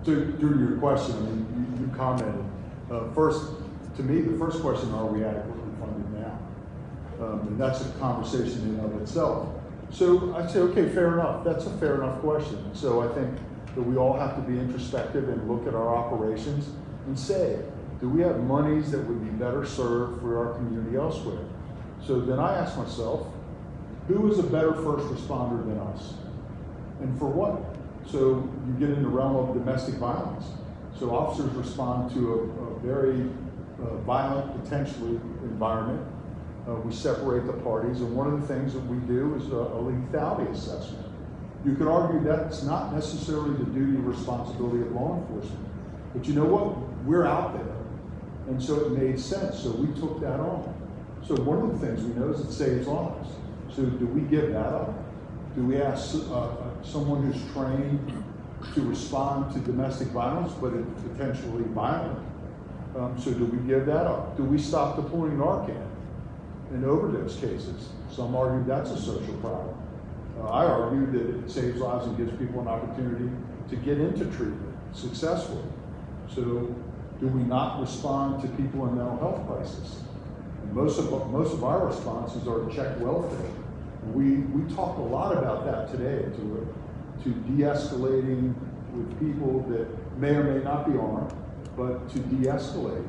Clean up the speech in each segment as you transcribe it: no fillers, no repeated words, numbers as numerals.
due to your question, I mean, you commented. First, to me, the first question, are we adequately funded now? And that's a conversation in and of itself. So I say, okay, fair enough. That's a fair enough question. So I think that we all have to be introspective and look at our operations and say, do we have monies that would be better served for our community elsewhere? So then I ask myself, who is a better first responder than us? And for what? So you get in the realm of domestic violence. So officers respond to a very violent, potentially, environment. We separate the parties, and one of the things that we do is a lethality assessment. You could argue that's not necessarily the duty or responsibility of law enforcement, but you know what? We're out there, and so it made sense, so we took that on. So one of the things we know is it saves lives. So do we give that up? Do we ask someone who's trained to respond to domestic violence, but it's potentially violent? So do we give that up? Do we stop deploying Narcan in overdose cases? Some argue that's a social problem. I argue that it saves lives and gives people an opportunity to get into treatment successfully. So do we not respond to people in mental health crisis? And most of our responses are to check welfare. We talk a lot about that today, to de-escalating with people that may or may not be armed, but to de-escalate.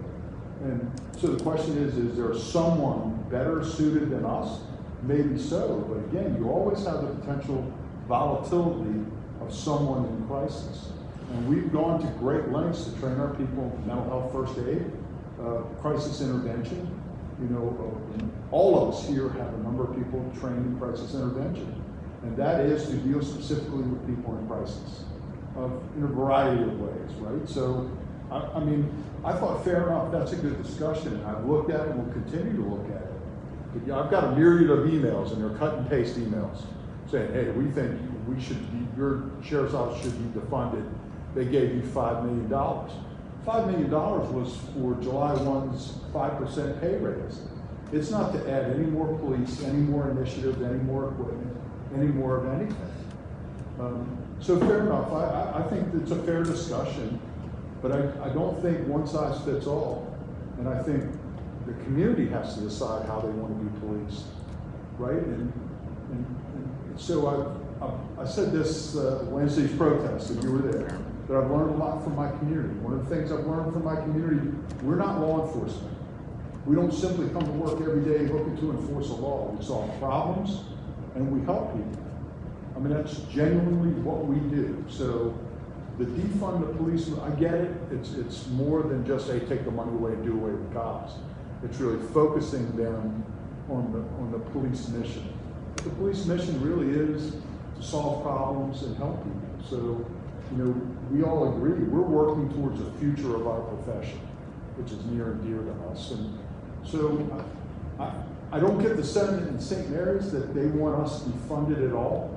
And so the question is there someone better suited than us? Maybe so, but again, you always have the potential volatility of someone in crisis. And we've gone to great lengths to train our people in mental health first aid, crisis intervention. You know, all of us here have a number of people trained in crisis intervention. And that is to deal specifically with people in crisis in a variety of ways, right? So, I mean, I thought fair enough, that's a good discussion. I've looked at it and will continue to look at it. But yeah, I've got a myriad of emails, and they're cut and paste emails saying, hey, we think we should be, your sheriff's office should be defunded. They gave you $5 million. $5 million was for July 1's 5% pay raise. It's not to add any more police, any more initiatives, any more equipment, any more of anything. So fair enough, I think it's a fair discussion, but I don't think one size fits all. And I think the community has to decide how they want to be policed, right? And so I said this Wednesday's protest, if you were there, that I've learned a lot from my community. One of the things I've learned from my community, we're not law enforcement. We don't simply come to work every day looking to enforce a law. We solve problems and we help people. I mean, that's genuinely what we do. So the defund the police, I get it. It's more than just, hey, take the money away and do away with cops. It's really focusing them on the police mission. The police mission really is to solve problems and help people. So, you know, we all agree we're working towards the future of our profession, which is near and dear to us. And so I don't get the sentiment in St. Mary's that they want us to be funded at all,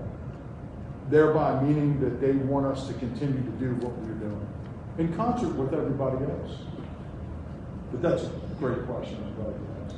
thereby meaning that they want us to continue to do what we're doing in concert with everybody else. But that's a great question. I'm glad you asked.